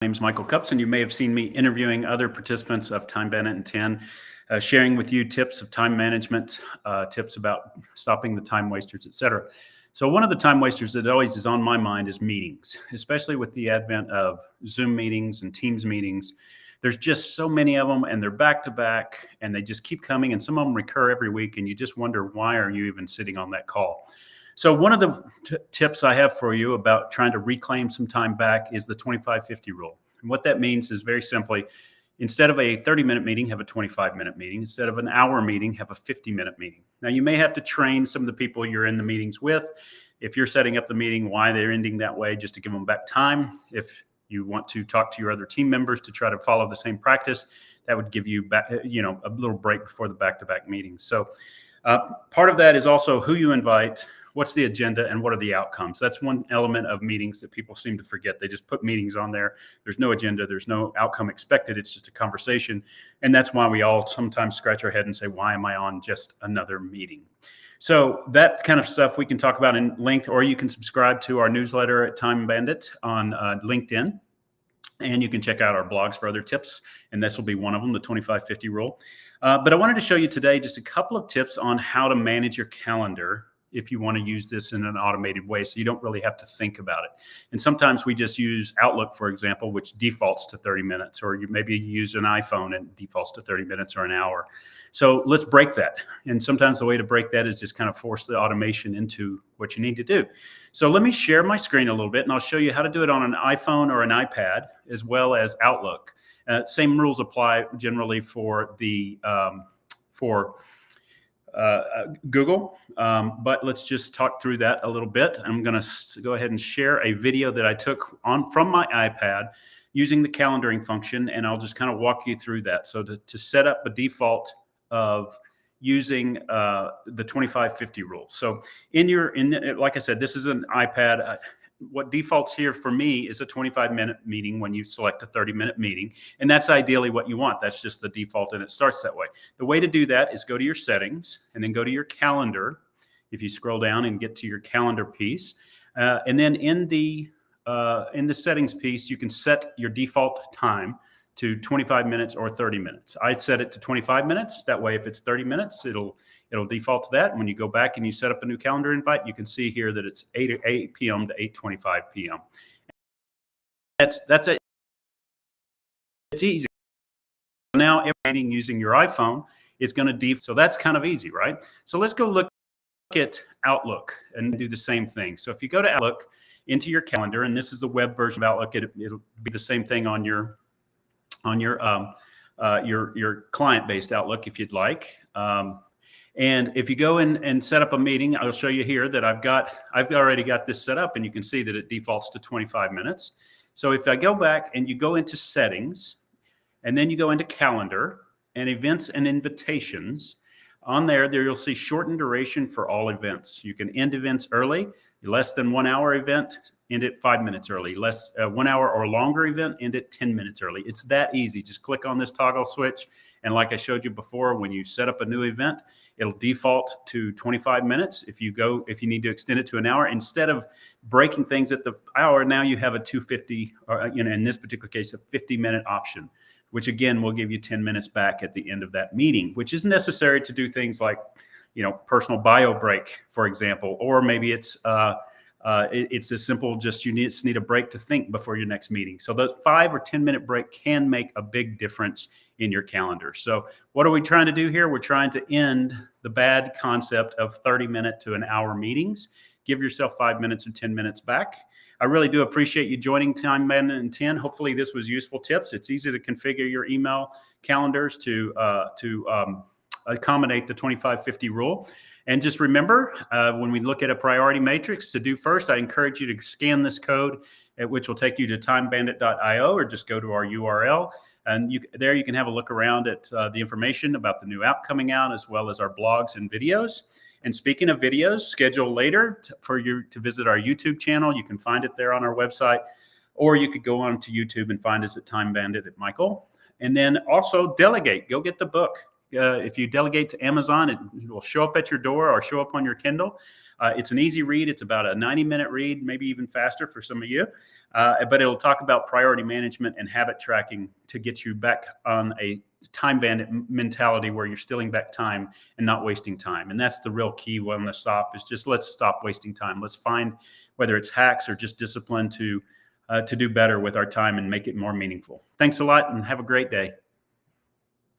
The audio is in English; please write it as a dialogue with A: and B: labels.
A: My name is Michael Cups, and you may have seen me interviewing other participants of Time Bandit and 10, sharing with you tips of time management, tips about stopping the time wasters, etc. So one of the time wasters that always is on my mind is meetings, especially with the advent of Zoom meetings and Teams meetings. There's just so many of them, and they're back to back, and they just keep coming, and some of them recur every week, and you just wonder, why are you even sitting on that call? So one of the tips I have for you about trying to reclaim some time back is the 25-50 rule. And what that means is very simply, instead of a 30-minute meeting, have a 25-minute meeting. Instead of an hour meeting, have a 50-minute meeting. Now, you may have to train some of the people you're in the meetings with. If you're setting up the meeting, why they're ending that way, just to give them back time. If you want to talk to your other team members to try to follow the same practice, that would give you back, a little break before the back-to-back meetings. So part of that is also who you invite, what's the agenda, and what are the outcomes. That's one element of meetings that people seem to forget. They just put meetings on there. There's no agenda. There's no outcome expected. It's just a conversation. And that's why we all sometimes scratch our head and say, why am I on just another meeting? So that kind of stuff we can talk about in length, or you can subscribe to our newsletter at Time Bandit on LinkedIn. And you can check out our blogs for other tips. And this will be one of them, the 25-50 rule. But I wanted to show you today just a couple of tips on how to manage your calendar if you want to use this in an automated way, so you don't really have to think about it. And sometimes we just use Outlook, for example, which defaults to 30 minutes, or you maybe use an iPhone and defaults to 30 minutes or an hour. So let's break that. And sometimes the way to break that is just kind of force the automation into what you need to do. So let me share my screen a little bit, and I'll show you how to do it on an iPhone or an iPad, as well as Outlook. Same rules apply generally for the Google, but let's just talk through that a little bit. I'm going to go ahead and share a video that I took from my iPad using the calendaring function, and I'll just kind of walk you through that. So to set up a default of using the 25-50 rule. So like I said, this is an iPad. What defaults here for me is a 25-minute meeting when you select a 30-minute meeting. And that's ideally what you want. That's just the default, and it starts that way. The way to do that is go to your settings and then go to your calendar. If you scroll down and get to your calendar piece, and then in the settings piece, you can set your default time to 25 minutes or 30 minutes. I set it to 25 minutes. That way, if it's 30 minutes, it'll default to that. And when you go back and you set up a new calendar invite, you can see here that it's 8 p.m. to 8:25 p.m. That's it. It's easy. Now, every meeting using your iPhone is going to default. So that's kind of easy, right? So let's go look at Outlook and do the same thing. So if you go to Outlook, into your calendar, and this is the web version of Outlook, it'll be the same thing on your client-based Outlook if you'd like. And if you go in and set up a meeting, I'll show you here that I've already got this set up, and you can see that it defaults to 25 minutes. So if I go back and you go into settings, and then you go into calendar and events and invitations, on there you'll see shortened duration for all events. You can end events early. Less than 1 hour event, end it 5 minutes early. 1 hour or longer event, end it 10 minutes early. It's that easy. Just click on this toggle switch. And like I showed you before, when you set up a new event, it'll default to 25 minutes. If you need to extend it to an hour, instead of breaking things at the hour, now you have a 250, or in this particular case, a 50-minute option, which again will give you 10 minutes back at the end of that meeting, which is necessary to do things like, personal bio break, for example, or maybe it's as simple, just you just need a break to think before your next meeting. So the 5 or 10 minute break can make a big difference in your calendar. So what are we trying to do here? We're trying to end the bad concept of 30-minute to an hour meetings. Give yourself 5 minutes or 10 minutes back. I really do appreciate you joining Time Bandit and 10. Hopefully this was useful tips. It's easy to configure your email calendars to accommodate the 25-50 rule. And just remember, when we look at a priority matrix to do first, I encourage you to scan this code, which will take you to timebandit.io, or just go to our URL. And there you can have a look around at the information about the new app coming out, as well as our blogs and videos. And speaking of videos, schedule later for you to visit our YouTube channel. You can find it there on our website, or you could go on to YouTube and find us at Time Bandit at Michael. And then also delegate. Go get the book. If you delegate to Amazon, it will show up at your door or show up on your Kindle. It's an easy read. It's about a 90-minute read, maybe even faster for some of you. but it'll talk about priority management and habit tracking to get you back on a time bandit mentality where you're stealing back time and not wasting time. And that's the real key on the stop, is just let's stop wasting time. Let's find, whether it's hacks or just discipline, to do better with our time and make it more meaningful. Thanks a lot and have a great day.